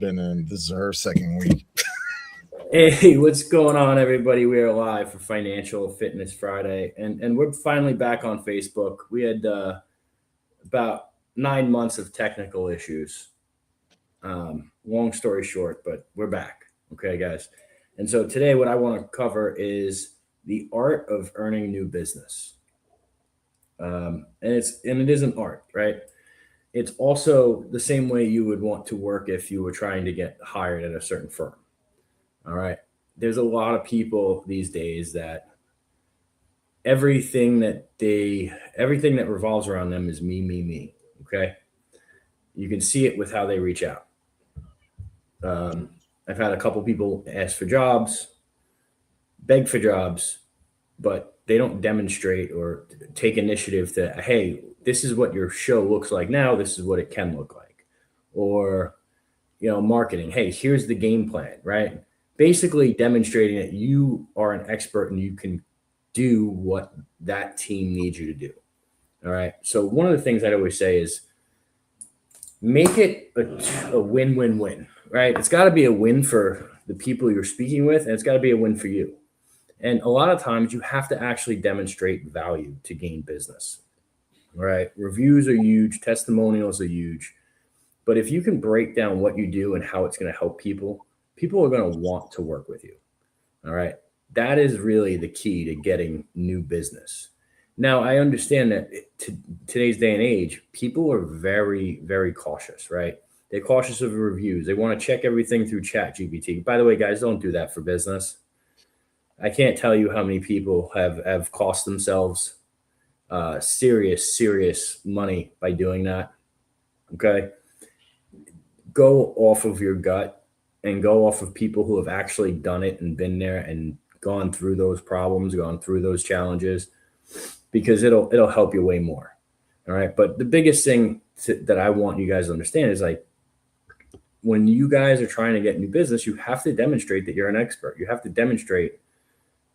Been in this is our second week. Hey, what's going on, everybody? We are live for Financial Fitness Friday, and we're finally back on Facebook. We had about 9 months of technical issues. Long story short, but we're back. Okay, guys. And so today, what I want to cover is the art of earning new business. And it is an art, right? It's also the same way you would want to work if you were trying to get hired at a certain firm. All right. There's a lot of people these days that everything that revolves around them is me, me, me. Okay. You can see it with how they reach out. Um, I've had a couple people ask for jobs, beg for jobs, but they don't demonstrate or take initiative to, hey, this is what your show looks like now. This is what it can look like. Or, marketing. Hey, here's the game plan, right? Basically demonstrating that you are an expert and you can do what that team needs you to do. All right. So one of the things I'd always say is make it a win-win-win, right? It's got to be a win for the people you're speaking with, and it's got to be a win for you. And a lot of times you have to actually demonstrate value to gain business, right? Reviews are huge, testimonials are huge. But if you can break down what you do and how it's going to help people, people are going to want to work with you. All right. That is really the key to getting new business. Now, I understand that today's day and age, people are very, very cautious, right? They're cautious of reviews. They want to check everything through Chat GPT. By the way, guys, don't do that for business. I can't tell you how many people have cost themselves serious money by doing that. Okay. Go off of your gut and go off of people who have actually done it and been there and gone through those problems, gone through those challenges, because it'll help you way more. All right. But the biggest thing that I want you guys to understand is, like, when you guys are trying to get new business, you have to demonstrate that you're an expert. You have to demonstrate,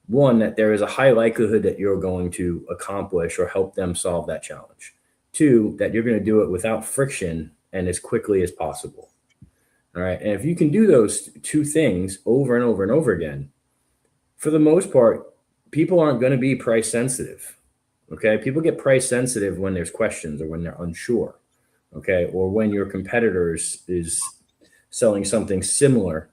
one, that there is a high likelihood that you're going to accomplish or help them solve that challenge. Two, that you're going to do it without friction and as quickly as possible. All right. And if you can do those two things over and over and over again, for the most part, people aren't going to be price sensitive. Okay. People get price sensitive when there's questions or when they're unsure. Okay. Or when your competitor is selling something similar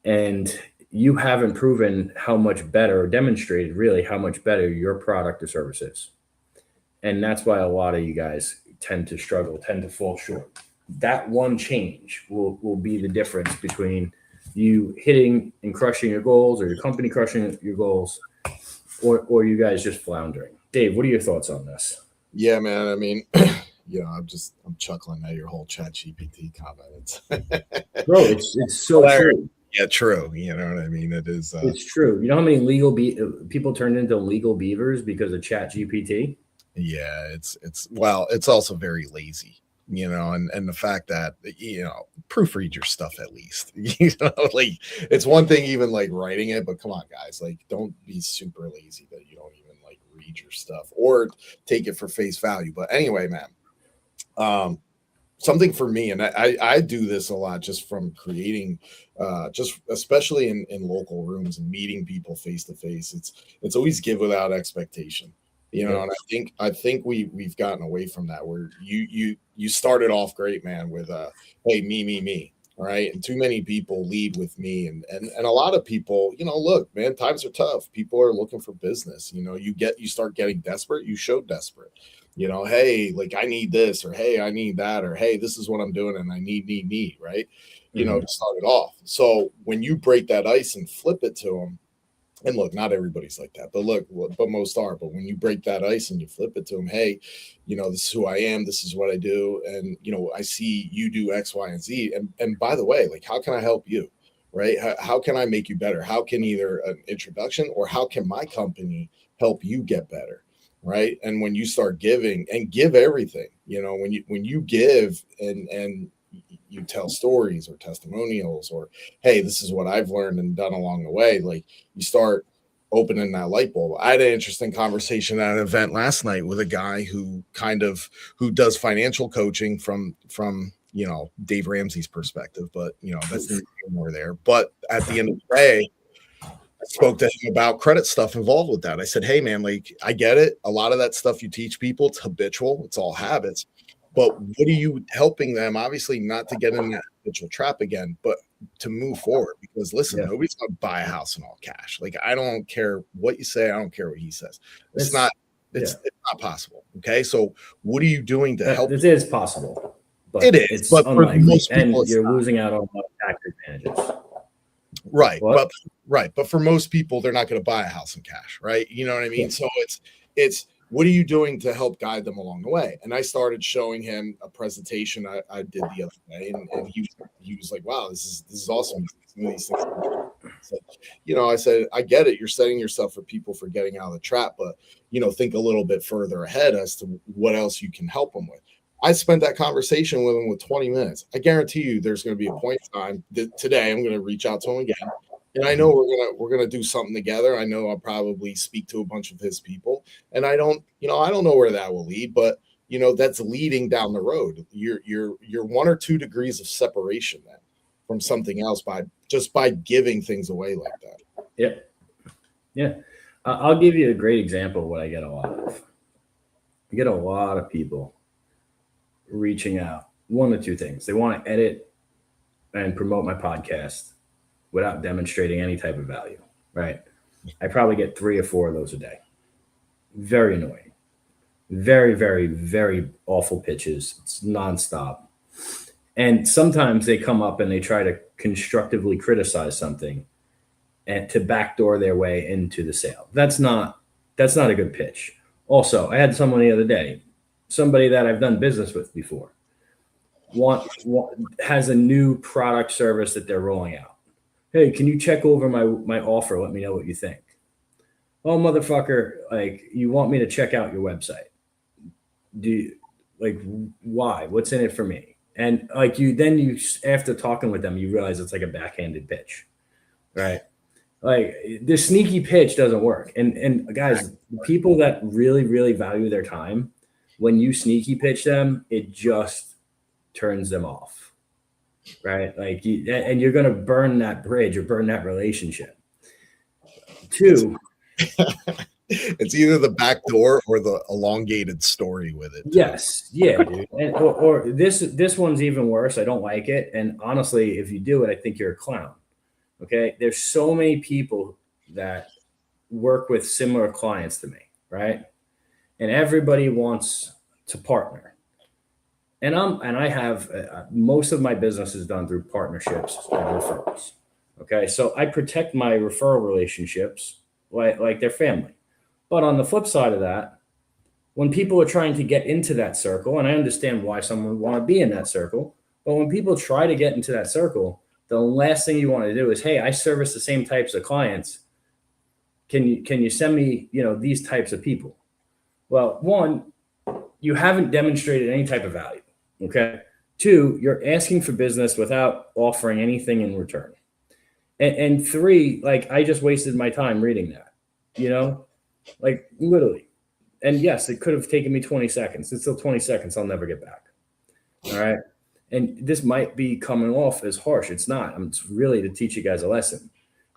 and you haven't proven how much better, or demonstrated really how much better your product or service is. And that's why a lot of you guys tend to struggle, tend to fall short. That one change will be the difference between you hitting and crushing your goals, or your company crushing your goals, or you guys just floundering. Dave, what are your thoughts on this? Yeah, man. I mean, I'm chuckling at your whole Chat GPT comment. Bro, it's so true. Yeah, true. You know what I mean? It is. It's true. You know how many people turned into legal beavers because of Chat GPT? Yeah, it's also very lazy. And the fact that, proofread your stuff at least. Like, it's one thing even like writing it, but come on, guys, like, don't be super lazy that you don't even like read your stuff or take it for face value. But anyway, man, something for me, and I do this a lot just from creating, just especially in local rooms and meeting people face to face. It's always give without expectation. And I think we've gotten away from that, where you started off great, man, with hey, me, right? And too many people lead with me, and a lot of people, look, man, times are tough. People are looking for business. You start getting desperate. You show desperate. Hey, like, I need this, or hey, I need that, or hey, this is what I'm doing and I need, right? To start it off. So when you break that ice and flip it to them. And look, not everybody's like that, but most are. But when you break that ice and you flip it to them, hey, this is who I am. This is what I do. And, I see you do X, Y, and Z. And by the way, like, how can I help you? Right? How can I make you better? How can either an introduction, or how can my company help you get better? Right. And when you start giving and give everything, when you give and you tell stories or testimonials, or hey, this is what I've learned and done along the way, like, you start opening that light bulb. I had an interesting conversation at an event last night with a guy who does financial coaching from Dave Ramsey's perspective, but that's neither here nor there. But at the end of the day, I spoke to him about credit stuff involved with that. I said, hey man, like I get it. A lot of that stuff you teach people, it's habitual, it's all habits. But what are you helping them? Obviously, not to get in that habitual trap again, but to move forward. Because listen, nobody's gonna buy a house in all cash. Like I don't care what you say, I don't care what he says. It's not possible. Okay. So what are you doing to help? It is possible. But it is, but for most people, and you're losing out on tax advantages. Right. But for most people, they're not going to buy a house in cash, right? You know what I mean? Yeah. So it's what are you doing to help guide them along the way? And I started showing him a presentation I did the other day, and he was like, wow, this is awesome. Some of these things. So, I said, I get it. You're setting yourself for people for getting out of the trap, but think a little bit further ahead as to what else you can help them with. I spent that conversation with him with 20 minutes. I guarantee you there's going to be a point in time that today I'm going to reach out to him again. And I know we're gonna do something together. I know I'll probably speak to a bunch of his people. And I don't know where that will lead, but that's leading down the road. You're 1 or 2 degrees of separation then from something else by giving things away like that. Yeah. I'll give you a great example of what I get a lot of. I get a lot of people reaching out. 1 of 2 things. They want to edit and promote my podcast without demonstrating any type of value, right? I probably get 3 or 4 of those a day. Very annoying. Very, very, very awful pitches. It's nonstop. And sometimes they come up and they try to constructively criticize something and to backdoor their way into the sale. That's not a good pitch. Also, I had someone the other day, somebody that I've done business with before, has a new product service that they're rolling out. Hey, can you check over my offer? Let me know what you think. Oh, motherfucker, like you want me to check out your website. Why? What's in it for me? And you after talking with them, you realize it's like a backhanded pitch, right? Like this sneaky pitch doesn't work. And guys, people that really, really value their time, when you sneaky pitch them, it just turns them off. Right. And you're going to burn that bridge or burn that relationship. 2. It's either the back door or the elongated story with it. Yes. Yeah, dude. And, or this one's even worse. I don't like it. And honestly, if you do it, I think you're a clown. Okay. There's so many people that work with similar clients to me. Right. And everybody wants to partner. And I have most of my business is done through partnerships and referrals. Okay, so I protect my referral relationships like they're family. But on the flip side of that, when people are trying to get into that circle, and I understand why someone would want to be in that circle, but when people try to get into that circle, the last thing you want to do is, hey, I service the same types of clients. Can you send me these types of people? Well, 1, you haven't demonstrated any type of value. Okay. 2, you're asking for business without offering anything in return. And 3, I just wasted my time reading that, literally. And yes, it could have taken me 20 seconds. It's still 20 seconds. I'll never get back. All right. And this might be coming off as harsh. It's not. It's really to teach you guys a lesson.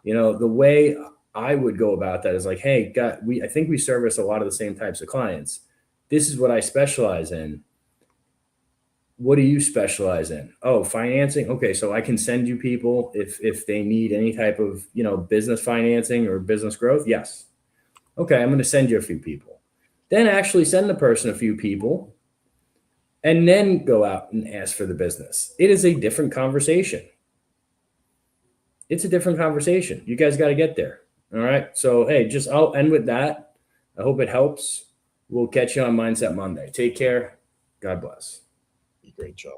The way I would go about that is like, hey, I think we service a lot of the same types of clients. This is what I specialize in. What do you specialize in? Oh, financing. Okay. So I can send you people if they need any type of, business financing or business growth. Yes. Okay. I'm going to send you a few people, then actually send the person a few people and then go out and ask for the business. It is a different conversation. It's a different conversation. You guys got to get there. All right. So, hey, I'll end with that. I hope it helps. We'll catch you on Mindset Monday. Take care. God bless. Great job.